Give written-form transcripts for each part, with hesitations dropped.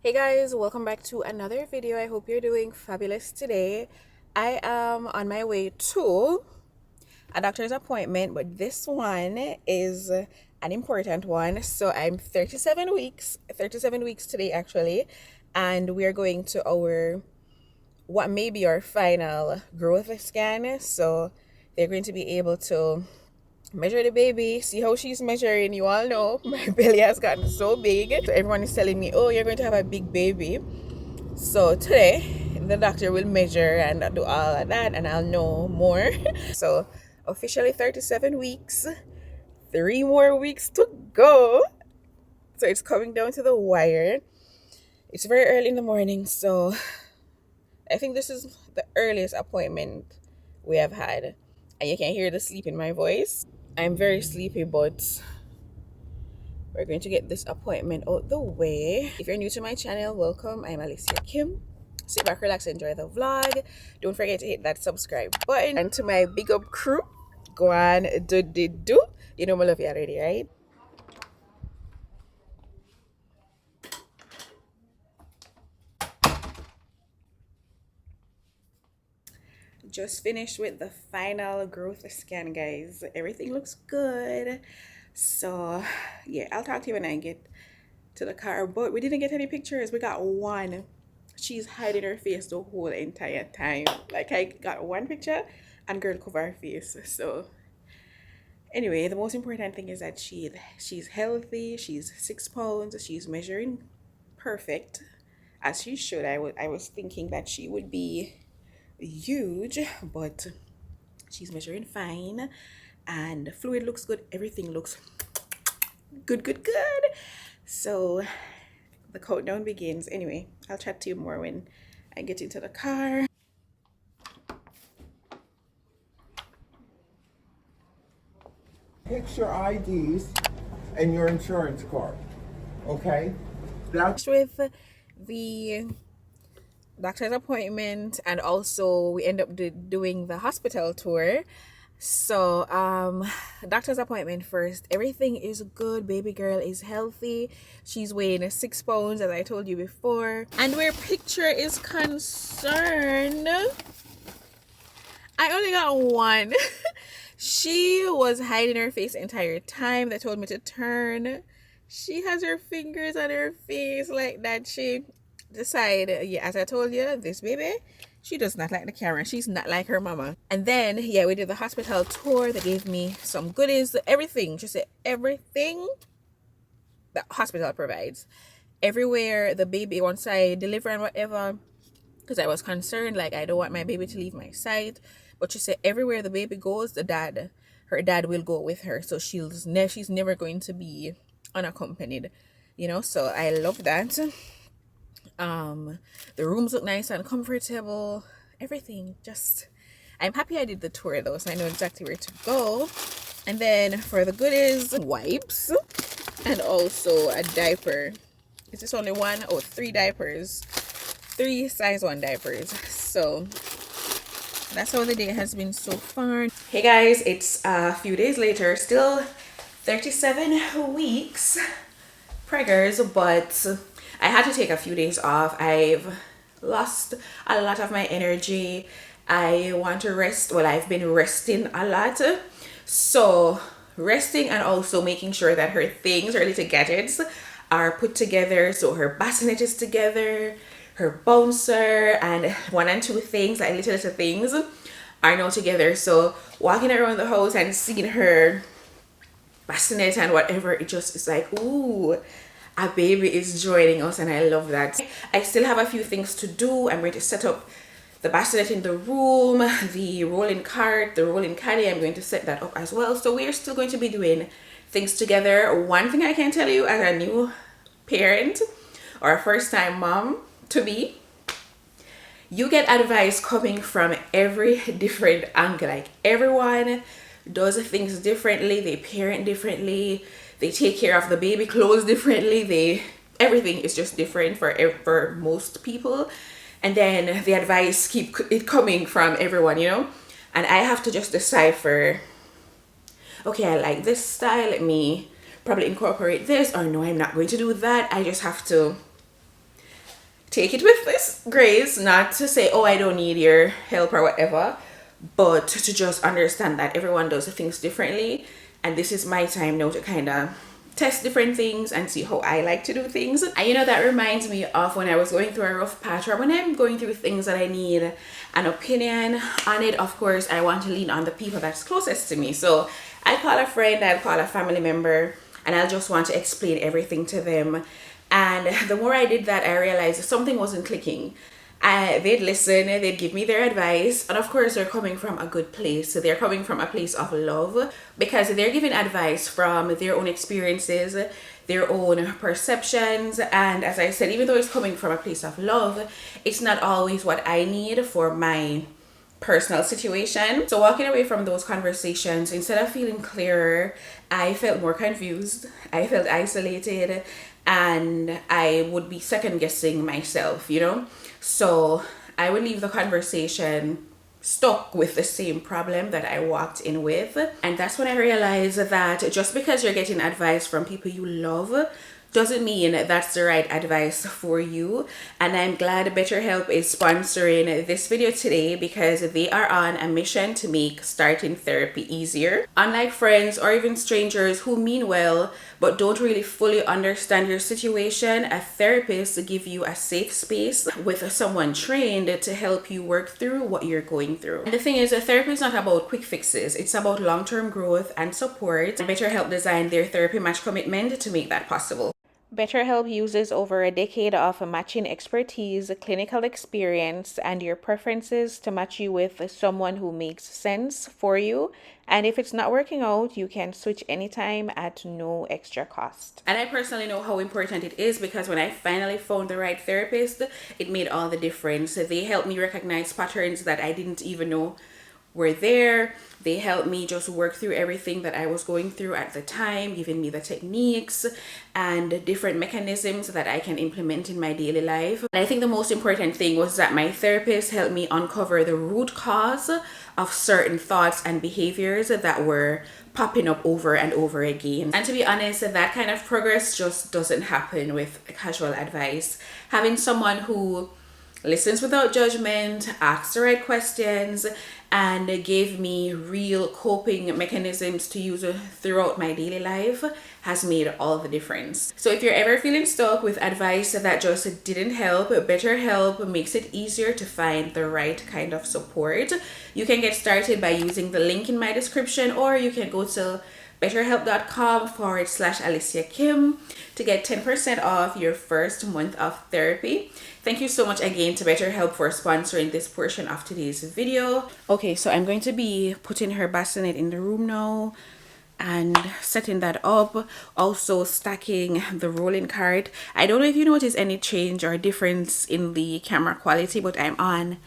Hey guys, welcome back to another video. I hope you're doing fabulous today. I am on my way to a doctor's appointment, but this one is an important one. So I'm 37 weeks today actually, and we are going to our what may be our final growth scan. So they're going to be able to measure the baby, see how she's measuring. You all know my belly has gotten so big. So everyone is telling me, oh, you're going to have a big baby. So today, the doctor will measure and do all of that, and I'll know more. So officially 37 weeks, 3 more weeks to go. So it's coming down to the wire. It's very early in the morning, so I think this is the earliest appointment we have had. And you can hear the sleep in my voice. I'm very sleepy, but we're going to get this appointment out the way. If you're new to my channel, welcome. I'm Alicia Kim. Sit back, relax, enjoy the vlog. Don't forget to hit that subscribe button. And to my big up crew, go on, do. You know I love you already, right? Just finished with the final growth scan, guys. Everything looks good. So yeah, I'll talk to you when I get to the car, but we didn't get any pictures. We got one. She's hiding her face the whole entire time. Like, I got one picture and girl cover her face. So anyway, the most important thing is that she's healthy. She's 6 pounds. She's measuring perfect, as she should. I was thinking that she would be huge, but she's measuring fine, and the fluid looks good. Everything looks good. So the countdown begins. Anyway, I'll chat to you more when I get into the car. Picture IDs and your insurance card. Okay? That's With the doctor's appointment, and also we end up doing the hospital tour. So doctor's appointment first. Everything is good. Baby girl is healthy. She's weighing 6 pounds, as I told you before. And where picture is concerned, I only got one. She was hiding her face the entire time. They told me to turn. She has her fingers on her face like that. She decided, yeah, as I told you, this baby, she does not like the camera. She's not like her mama. And then, yeah, we did the hospital tour. They gave me some goodies, everything. Just everything that hospital provides. Everywhere the baby, once I deliver and whatever, because I was concerned, like, I don't want my baby to leave my side. But she said everywhere the baby goes, her dad will go with her. So she's never going to be unaccompanied, so I love that. The rooms look nice and comfortable. Everything, just, I'm happy I did the tour though, so I know exactly where to go. And then for the goodies, wipes, and also a diaper. Is this only one? Oh, 3 diapers, 3 size 1 diapers. So that's how the day has been so far. Hey guys, it's a few days later, still 37 weeks preggers, but I had to take a few days off. I've lost a lot of my energy. I want to rest. Well, I've been resting a lot. So resting, and also making sure that her things, her little gadgets, are put together. So her bassinet is together, her bouncer, and 1 and 2 things, like little things, are now together. So walking around the house and seeing her bassinet and whatever, it just is like, ooh, a baby is joining us, and I love that. I still have a few things to do. I'm going to set up the bassinet in the room, the rolling cart, the rolling caddy. I'm going to set that up as well. So we're still going to be doing things together. One thing I can tell you, as a new parent or a first-time mom to be, you get advice coming from every different angle. Like, everyone does things differently, they parent differently, they take care of the baby clothes differently, everything is just different for most people. And then the advice keep it coming from everyone, and I have to just decipher, okay, I like this style, let me probably incorporate this, or no, I'm not going to do that. I just have to take it with this grace, not to say, oh, I don't need your help or whatever, but to just understand that everyone does things differently, and this is my time now to kind of test different things and see how I like to do things. And you know, that reminds me of when I was going through a rough patch, or when I'm going through things that I need an opinion on it. Of course, I want to lean on the people that's closest to me. So I call a friend, I'll call a family member, and I'll just want to explain everything to them. And the more I did that, I realized something wasn't clicking. They'd listen, they'd give me their advice, and of course they're coming from a good place. So they're coming from a place of love, because they're giving advice from their own experiences, their own perceptions. And as I said, even though it's coming from a place of love, it's not always what I need for my personal situation. So walking away from those conversations, instead of feeling clearer, I felt more confused, I felt isolated, and I would be second guessing myself, you know. So I would leave the conversation stuck with the same problem that I walked in with. And that's when I realized that just because you're getting advice from people you love doesn't mean that's the right advice for you. And I'm glad BetterHelp is sponsoring this video today, because they are on a mission to make starting therapy easier. Unlike friends or even strangers who mean well but don't really fully understand your situation, a therapist gives you a safe space with someone trained to help you work through what you're going through. And the thing is, a therapy is not about quick fixes, it's about long-term growth and support. And BetterHelp designed their therapy match commitment to make that possible. BetterHelp uses over a decade of matching expertise, clinical experience, and your preferences to match you with someone who makes sense for you. And if it's not working out, you can switch anytime at no extra cost. And I personally know how important it is, because when I finally found the right therapist, it made all the difference. They helped me recognize patterns that I didn't even know were there. They helped me just work through everything that I was going through at the time, giving me the techniques and different mechanisms that I can implement in my daily life. And I think the most important thing was that my therapist helped me uncover the root cause of certain thoughts and behaviors that were popping up over and over again. And to be honest, that kind of progress just doesn't happen with casual advice. Having someone who listens without judgment, asks the right questions, and gave me real coping mechanisms to use throughout my daily life has made all the difference. So if you're ever feeling stuck with advice that just didn't help, BetterHelp makes it easier to find the right kind of support. You can get started by using the link in my description, or you can go to betterhelp.com/Alicia Kim to get 10% off your first month of therapy. Thank you so much again to BetterHelp for sponsoring this portion of today's video. Okay, so I'm going to be putting her bassinet in the room now and setting that up. Also stacking the rolling cart. I don't know if you notice any change or difference in the camera quality, but I'm on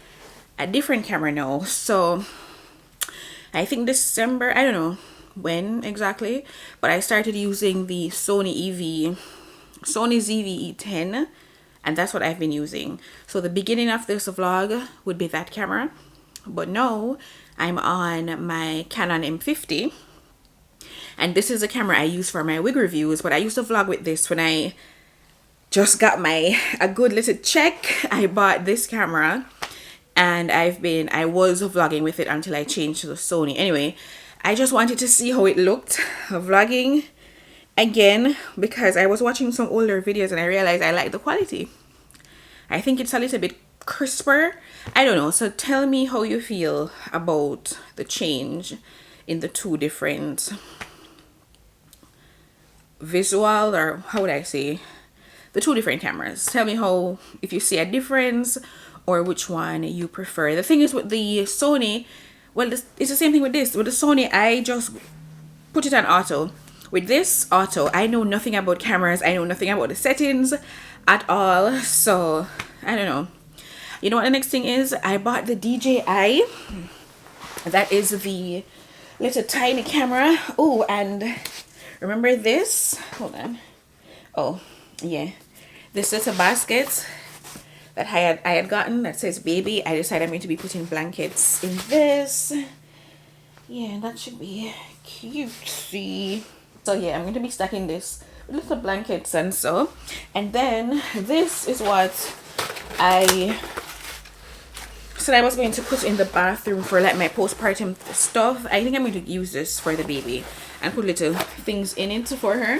a different camera now. So I think December, I don't know when exactly, but I started using the Sony ZV-E10, and that's what I've been using. So the beginning of this vlog would be that camera, but now I'm on my Canon M50, and this is a camera I use for my wig reviews. But I used to vlog with this when I just got a good little check. I bought this camera, and I was vlogging with it until I changed to the Sony. Anyway, I just wanted to see how it looked vlogging again, because I was watching some older videos and I realized I like the quality. I think it's a little bit crisper. I don't know. So tell me how you feel about the change in the two different visual, or how would I say, the two different cameras. Tell me if you see a difference or which one you prefer. The thing is with the Sony, well, it's the same thing with this. With the Sony, I just put it on auto. With this auto, I know nothing about cameras. I know nothing about the settings at all. So, I don't know. You know what the next thing is? I bought the DJI. That is the little tiny camera. Oh, and remember this? Hold on. Oh, yeah. This little basket that I had gotten that says baby. I decided I'm going to be putting blankets in this. Yeah, that should be cutesy. So yeah, I'm going to be stacking this with little blankets and so. And then this is what I said I was going to put in the bathroom for like my postpartum stuff. I think I'm going to use this for the baby and put little things in it for her.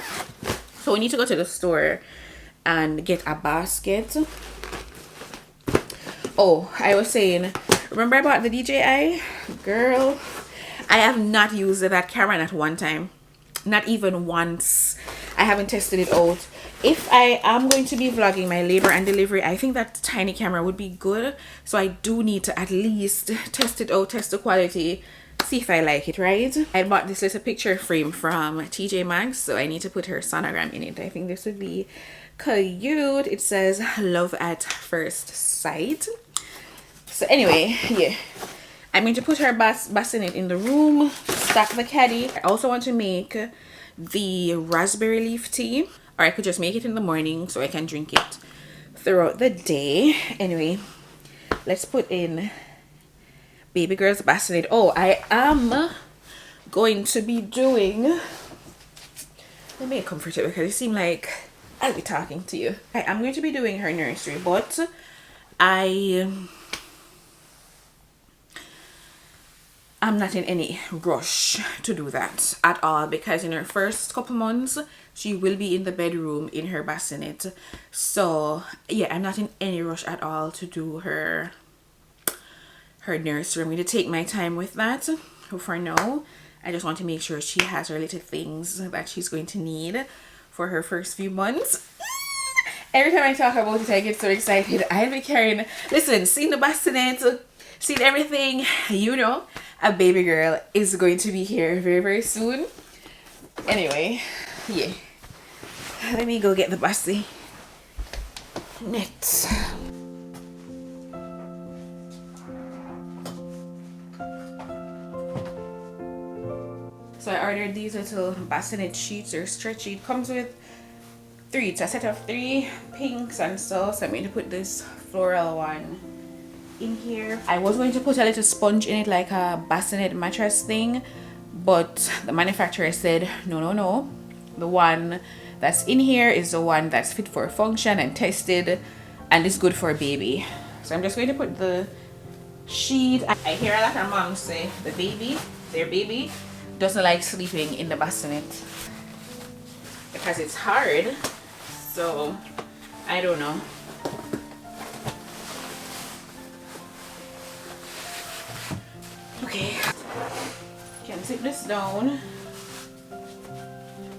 So we need to go to the store and get a basket. Oh, I was saying, remember I bought the DJI? Girl, I have not used that camera at one time. Not even once. I haven't tested it out. If I am going to be vlogging my labor and delivery, I think that tiny camera would be good. So I do need to at least test it out, test the quality, see if I like it, right? I bought this little picture frame from TJ Maxx, so I need to put her sonogram in it. I think this would be cute. It says love at first sight. So anyway, yeah, I'm going to put her bassinet in the room, stack the caddy. I also want to make the raspberry leaf tea, or I could just make it in the morning so I can drink it throughout the day. Anyway, let's put in baby girl's bassinet. Oh, I am going to be doing, let me get comfortable because it seems like I'll be talking to you. I'm going to be doing her nursery, but I'm not in any rush to do that at all, because in her first couple months she will be in the bedroom in her bassinet. So yeah, I'm not in any rush at all to do her nursery. I'm going to take my time with that. For now, I just want to make sure she has her little things that she's going to need for her first few months. Every time I talk about it, I get so excited. I'll be carrying, listen, seeing the bassinet, seeing everything, you know, a baby girl is going to be here very, very soon. Anyway, yeah. Let me go get the bassinet. So I ordered these little bassinet sheets or stretch sheet. Comes with 3. It's a set of 3 pinks and so I'm going to put this floral one in here. I was going to put a little sponge in it like a bassinet mattress thing, but the manufacturer said no. The one that's in here is the one that's fit for function and tested and is good for a baby. So I'm just going to put the sheet. I hear a lot of moms say their baby doesn't like sleeping in the bassinet because it's hard. So I don't know. Okay, you can sit this down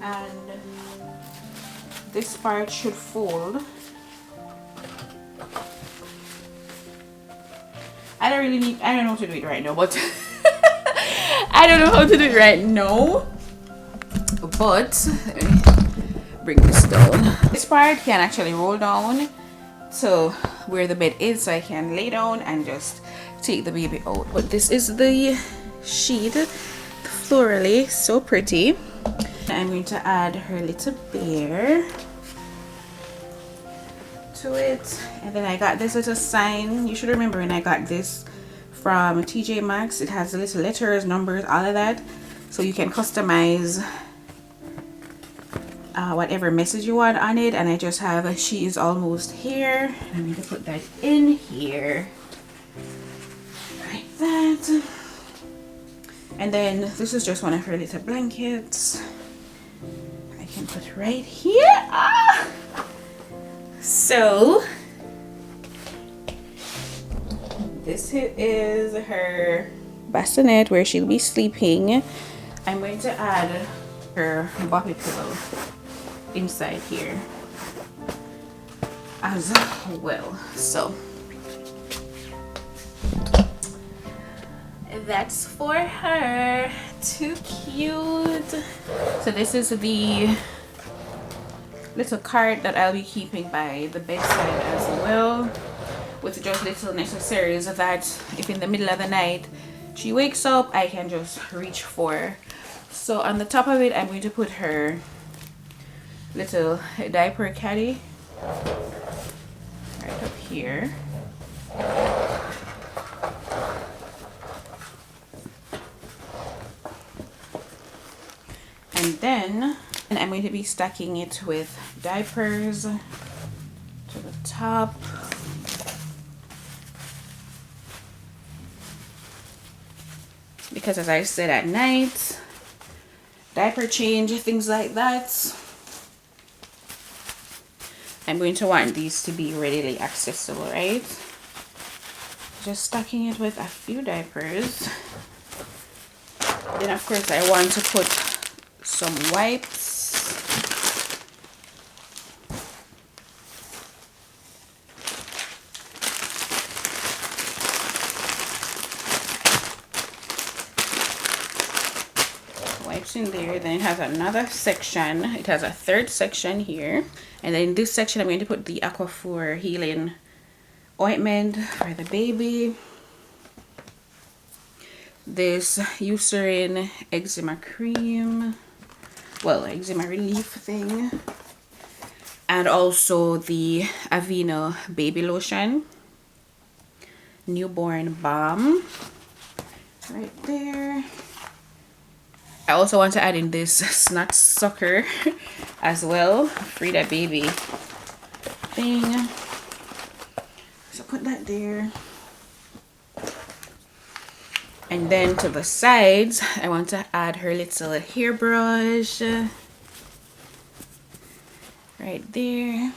and this part should fold. I don't know how to do it right now, but I don't know how to do it right now, but let me bring this down. This part can actually roll down to where the bed is, so I can lay down and just take the baby out. But this is the sheet, florally, so pretty. I'm going to add her little bear to it, and then I got this little sign. You should remember when I got this from TJ Maxx, it has the little letters, numbers, all of that, so you can customize whatever message you want on it. And I just have she is almost here. I'm going to put that in here like that. And then this is just one of her little blankets I can put right here. So this is her bassinet where she'll be sleeping. I'm going to add her bobby pillow inside here as well. So that's for her. Too cute. So this is the little card that I'll be keeping by the bedside as well, with just little necessaries that if in the middle of the night she wakes up, I can just reach for. So on the top of it, I'm going to put her little diaper caddy right up here. And then I'm going to be stacking it with diapers to the top. because as I said, at night, diaper change, things like that, I'm going to want these to be readily accessible, right? Just stocking it with a few diapers. Then of course I want to put some wipes. Wipes in there. Then it has another section. It has a third section here. And then in this section I'm going to put the Aquaphor Healing Ointment for the baby. This Eucerin eczema cream, well, eczema relief thing, and also the Aveeno baby lotion, newborn balm right there. I also want to add in this snot sucker as well, free that baby thing, so put that there. And then to the sides, I want to add her little hairbrush right there.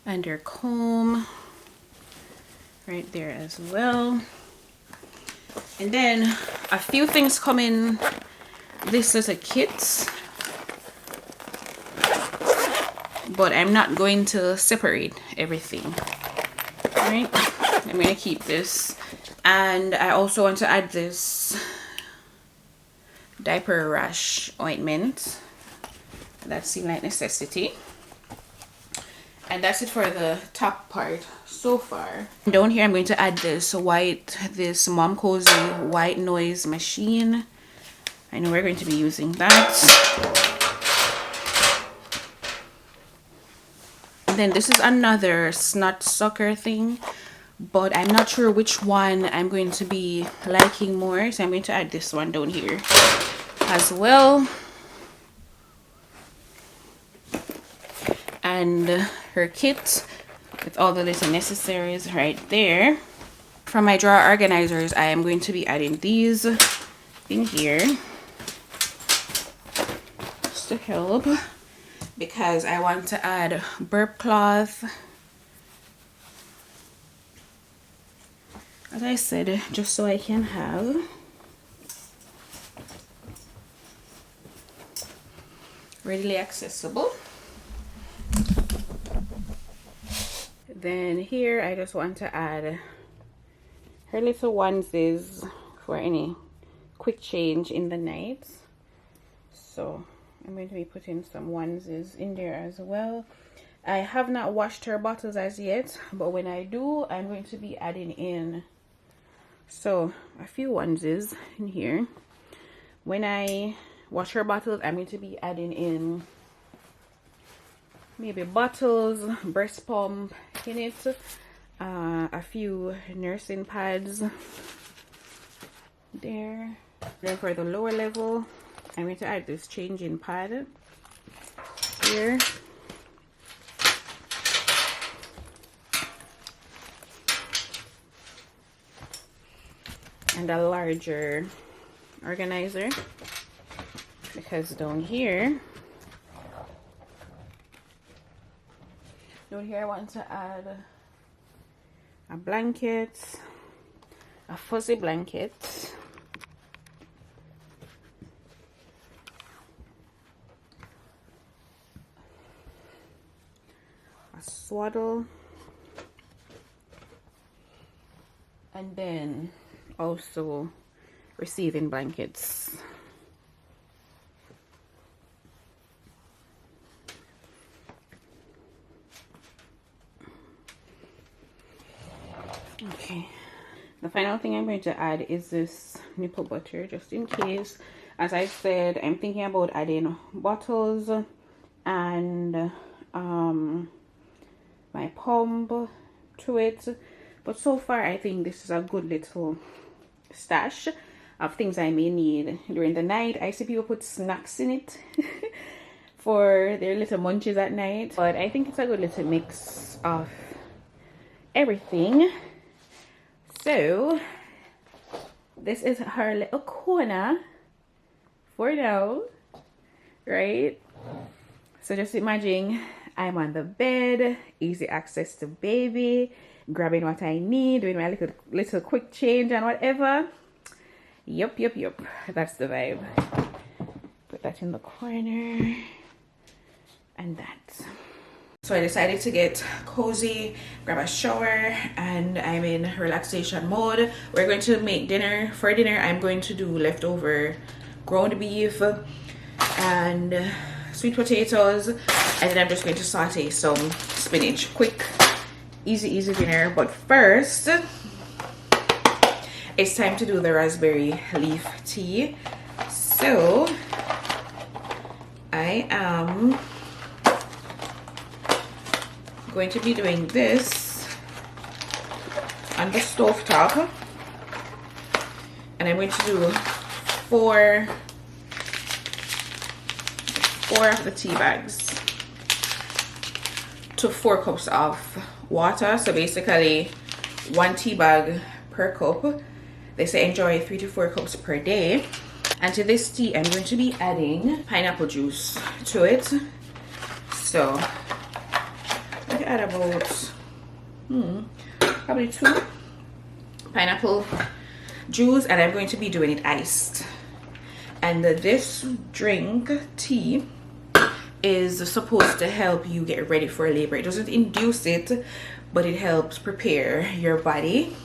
And her comb right there as well. And then a few things come in this little kit, but I'm not going to separate everything, right? I'm going to keep this. And I also want to add this diaper rash ointment. That seemed like necessity. And that's it for the top part so far. Down here I'm going to add this Mom Cozy white noise machine. I know we're going to be using that. And then this is another snot sucker thing, but I'm not sure which one I'm going to be liking more, so I'm going to add this one down here as well. And her kit with all the little necessaries right there. From my drawer organizers, I am going to be adding these in here just to help, because I want to add burp cloth, as I said, just so I can have readily accessible. Then here I just want to add her little onesies for any quick change in the night. So I'm going to be putting some onesies in there as well. I have not washed her bottles as yet, but when I do, I'm going to be adding in a few onesies in here. When I wash her bottles, I'm going to be adding in maybe bottles, breast pump in it, a few nursing pads there. Then for the lower level, I'm going to add this changing pad here. And a larger organizer, because down here I want to add a blanket, a fuzzy blanket, a swaddle, and then also receiving blankets. Okay, the final thing I'm going to add is this nipple butter, just in case. As I said, I'm thinking about adding bottles and my pump to it, but so far I think this is a good little stash. of things I may need during the night. I see people put snacks in it for their little munchies at night, but I think it's a good little mix of everything. So this is her little corner for now, right? So just imagine I'm on the bed, easy access to baby, grabbing what I need, doing my little quick change and whatever. Yup, that's the vibe. Put that in the corner and that. So I decided to get cozy, grab a shower, and I'm in relaxation mode. We're going to make dinner. For dinner, I'm going to do leftover ground beef and sweet potatoes, and then I'm just going to saute some spinach. Quick, easy dinner. But first, it's time to do the raspberry leaf tea. So I am going to be doing this on the stove top, and I'm going to do four of the tea bags to 4 cups of water. So basically 1 tea bag per cup. They say enjoy 3 to 4 cups per day. And to this tea, I'm going to be adding pineapple juice to it. So I can add about probably 2 pineapple juice, and I'm going to be doing it iced. And this drink, tea, is supposed to help you get ready for labor. It doesn't induce it, but it helps prepare your body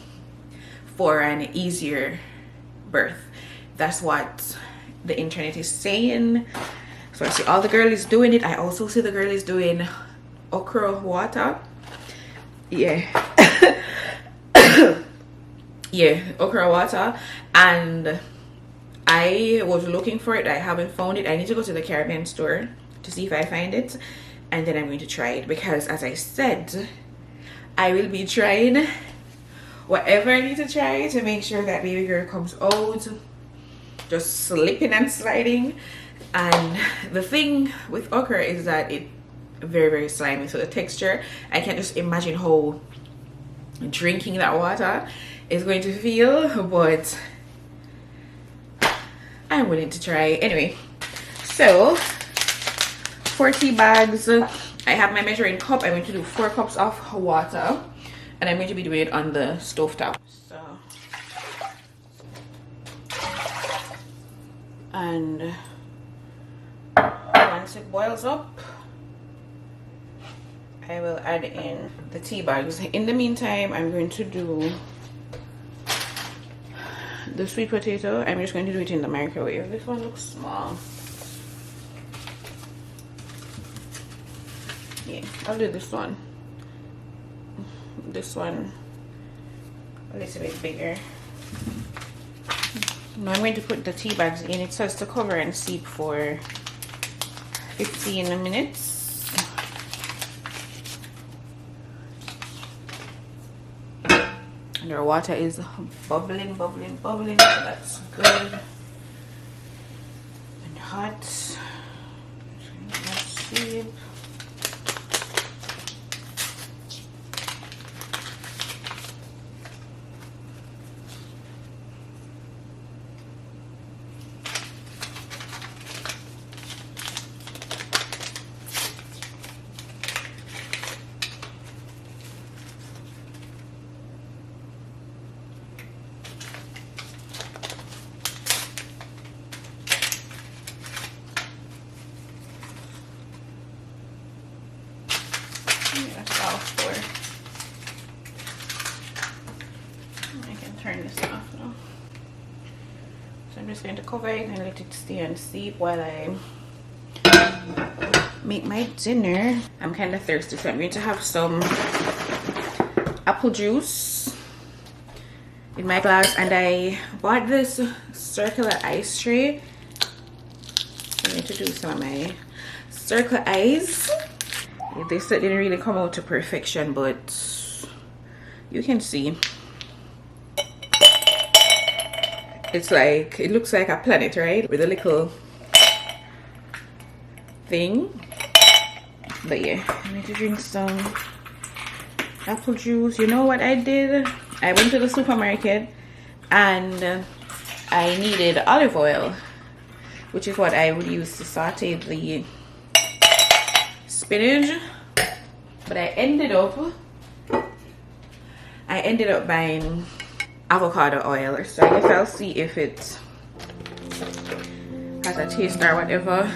for an easier birth. That's what the internet is saying. So I see all the girlies doing it. I also see the girlies doing okra water. Yeah. Yeah, okra water. And I was looking for it. I haven't found it. I need to go to the Caribbean store to see if I find it, and then I'm going to try it, because as I said, I will be trying whatever I need to try to make sure that baby girl comes out just slipping and sliding. And the thing with okra is that it's very slimy, so the texture, I can just imagine how drinking that water is going to feel, but I'm willing to try anyway. So 4 tea bags. I have my measuring cup. I'm going to do 4 cups of water, and I'm going to be doing it on the stove top. So, and once it boils up, I will add in the tea bags. In the meantime, I'm going to do the sweet potato. I'm just going to do it in the microwave. This one looks small. Yeah, I'll do this one a little bit bigger. Now I'm going to put the tea bags in. It says to cover and steep for 15 minutes. And our water is bubbling, so that's good and hot. Let's see. That's all 4. I can turn this off now. So I'm just going to cover it and let it stay and steep while I make my dinner. I'm kind of thirsty, so I'm going to have some apple juice in my glass, and I bought this circular ice tray. I'm going to do some of my circle ice. This didn't really come out to perfection, but you can see It's like, it looks like a planet, right? With a little thing. But yeah, I need to drink some apple juice. You know what I did? I went to the supermarket and I needed olive oil, which is what I would use to saute the spinach. But I ended up buying avocado oil, so I guess I'll see if it has a taste or whatever.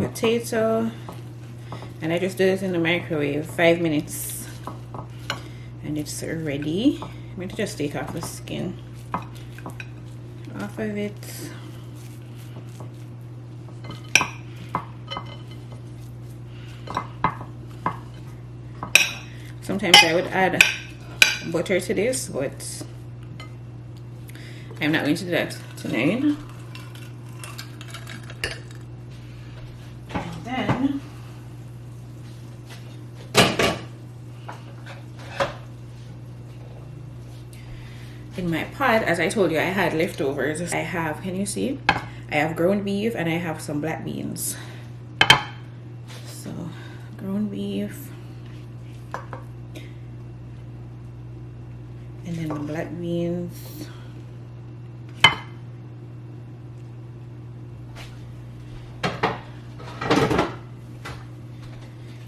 Potato, and I just did it in the microwave 5 minutes and it's ready. I'm going to just take off the skin off of it. Sometimes I would add butter to this, but I'm not going to do that tonight. In my pot, as I told you, I had leftovers. I have, can you see? I have ground beef and I have some black beans. So, ground beef. And then the black beans.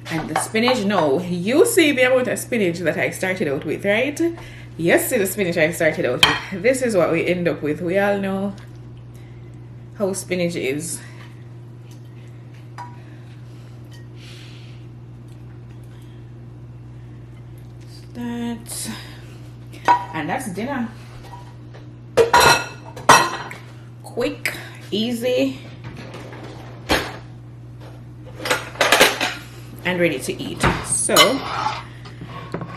And the spinach, no, you see the amount of spinach that I started out with, right? Yes, see the spinach I started out with. This is what we end up with. We all know how spinach is. That, and that's dinner. Quick, easy, and ready to eat. So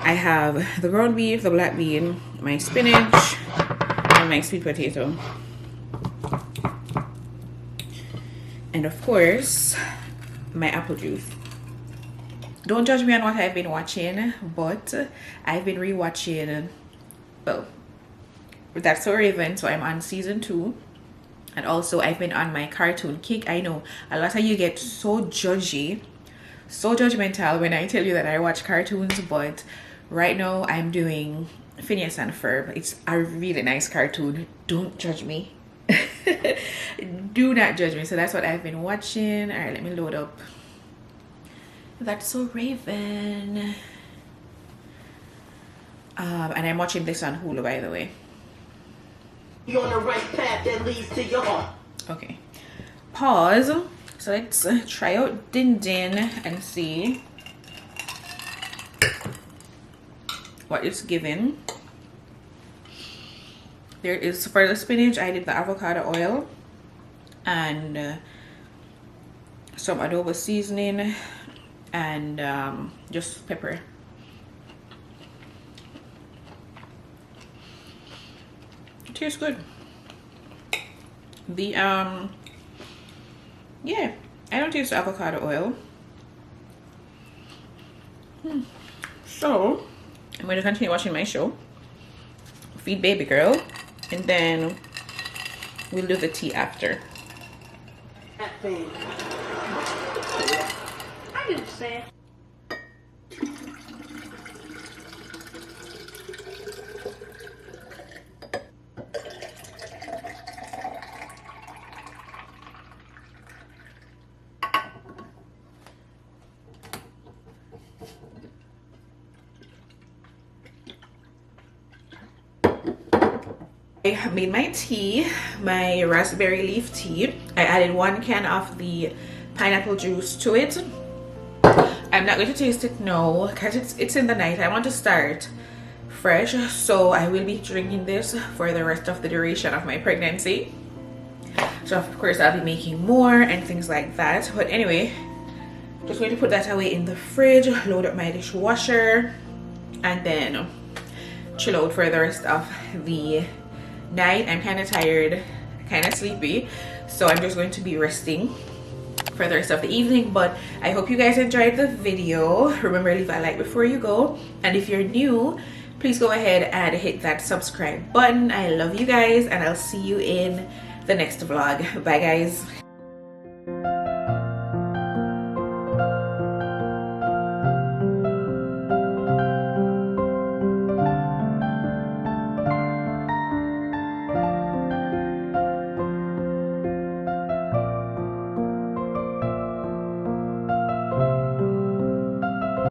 I have the ground beef, the black bean, my spinach, and my sweet potato. And of course, my apple juice. Don't judge me on what I've been watching, but I've been rewatching, well, That's So Raven, so I'm on season 2. And also I've been on my cartoon kick. I know a lot of you get so judgy, so judgmental when I tell you that I watch cartoons, but right now I'm doing Phineas and Ferb. It's a really nice cartoon. Don't judge me. Do not judge me. So that's what I've been watching. All right, let me load up That's So Raven. And I'm watching this on Hulu, by the way. You're on the right path that leads to your heart. Okay, pause. So let's try out Din Din and see what it's giving. There is, for the spinach, I did the avocado oil and some adobo seasoning and just pepper. It tastes good. The yeah, I don't taste avocado oil. So I'm going to continue watching my show, Feed Baby Girl, and then we'll do the tea after. I didn't say it. I made my tea, my raspberry leaf tea. I added 1 can of the pineapple juice to it. I'm not going to taste it now because it's in the night. I want to start fresh, so I will be drinking this for the rest of the duration of my pregnancy. So of course I'll be making more and things like that, but anyway, just going to put that away in the fridge, load up my dishwasher, and then chill out for the rest of the night. I'm kind of tired, kind of sleepy, so I'm just going to be resting for the rest of the evening. But I hope you guys enjoyed the video. Remember, leave a like before you go, and if you're new, please go ahead and hit that subscribe button. I love you guys, and I'll see you in the next vlog. Bye guys.